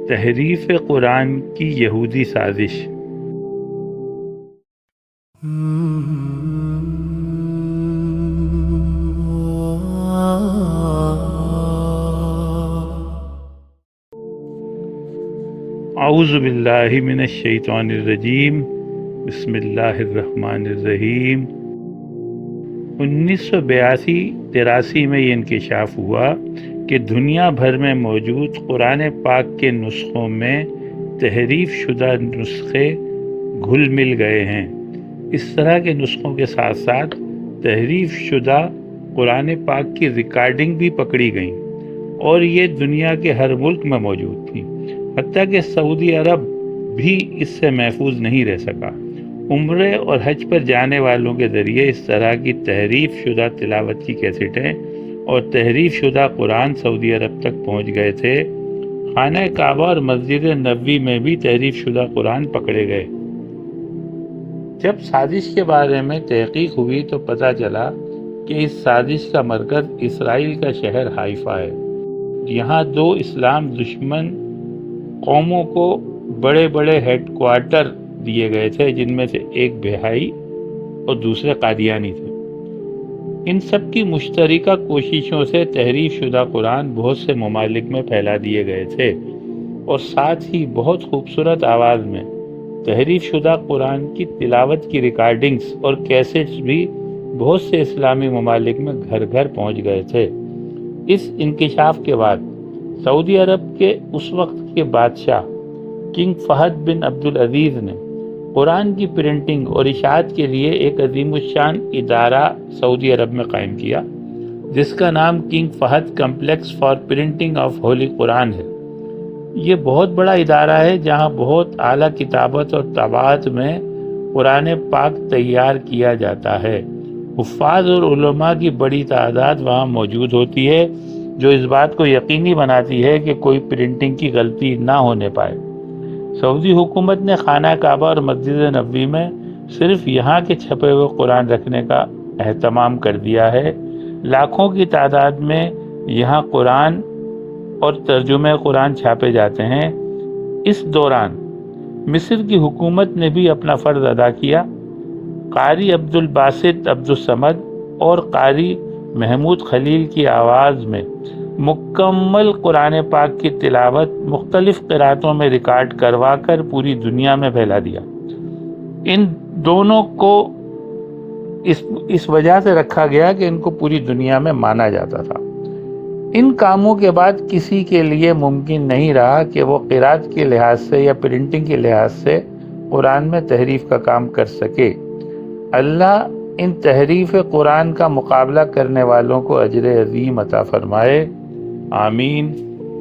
تحریف قرآن کی یہودی سازش۔ اعوذ باللہ من الشیطان الرجیم، بسم اللہ الرحمن الرحیم۔ 1982-83 میں یہ انکشاف ہوا کہ دنیا بھر میں موجود قرآن پاک کے نسخوں میں تحریف شدہ نسخے گھل مل گئے ہیں۔ اس طرح کے نسخوں کے ساتھ ساتھ تحریف شدہ قرآن پاک کی ریکارڈنگ بھی پکڑی گئیں، اور یہ دنیا کے ہر ملک میں موجود تھیں، حتیٰ کہ سعودی عرب بھی اس سے محفوظ نہیں رہ سکا۔ عمرے اور حج پر جانے والوں کے ذریعے اس طرح کی تحریف شدہ تلاوت کی کیسٹیں اور تحریف شدہ قرآن سعودی عرب تک پہنچ گئے تھے۔ خانہ کعبہ اور مسجد نبوی میں بھی تحریف شدہ قرآن پکڑے گئے۔ جب سازش کے بارے میں تحقیق ہوئی تو پتہ چلا کہ اس سازش کا مرکز اسرائیل کا شہر حائفہ ہے۔ یہاں دو اسلام دشمن قوموں کو بڑے بڑے ہیڈ کوارٹر دیے گئے تھے، جن میں سے ایک بہائی اور دوسرے قادیانی تھے۔ ان سب کی مشترکہ کوششوں سے تحریف شدہ قرآن بہت سے ممالک میں پھیلا دیے گئے تھے، اور ساتھ ہی بہت خوبصورت آواز میں تحریف شدہ قرآن کی تلاوت کی ریکارڈنگز اور کیسٹس بھی بہت سے اسلامی ممالک میں گھر گھر پہنچ گئے تھے۔ اس انکشاف کے بعد سعودی عرب کے اس وقت کے بادشاہ کنگ فہد بن عبدالعزیز نے قرآن کی پرنٹنگ اور اشاعت کے لیے ایک عظیم الشان ادارہ سعودی عرب میں قائم کیا، جس کا نام King Fahd Complex for Printing of Holy Quran ہے۔ یہ بہت بڑا ادارہ ہے جہاں بہت اعلیٰ کتابت اور طباعت میں قرآن پاک تیار کیا جاتا ہے۔ حفاظ اور علماء کی بڑی تعداد وہاں موجود ہوتی ہے، جو اس بات کو یقینی بناتی ہے کہ کوئی پرنٹنگ کی غلطی نہ ہونے پائے۔ سعودی حکومت نے خانہ کعبہ اور مسجد نبوی میں صرف یہاں کے چھپے ہوئے قرآن رکھنے کا اہتمام کر دیا ہے۔ لاکھوں کی تعداد میں یہاں قرآن اور ترجمہ قرآن چھاپے جاتے ہیں۔ اس دوران مصر کی حکومت نے بھی اپنا فرض ادا کیا۔ قاری عبدالباسط عبدالصمد اور قاری محمود خلیل کی آواز میں مکمل قرآن پاک کی تلاوت مختلف قرأتوں میں ریکارڈ کروا کر پوری دنیا میں پھیلا دیا۔ ان دونوں کو اس وجہ سے رکھا گیا کہ ان کو پوری دنیا میں مانا جاتا تھا۔ ان کاموں کے بعد کسی کے لیے ممکن نہیں رہا کہ وہ قرأت کے لحاظ سے یا پرنٹنگ کے لحاظ سے قرآن میں تحریف کا کام کر سکے۔ اللہ ان تحریف قرآن کا مقابلہ کرنے والوں کو اجر عظیم عطا فرمائے، آمین۔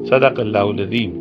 صدق اللہ العظیم۔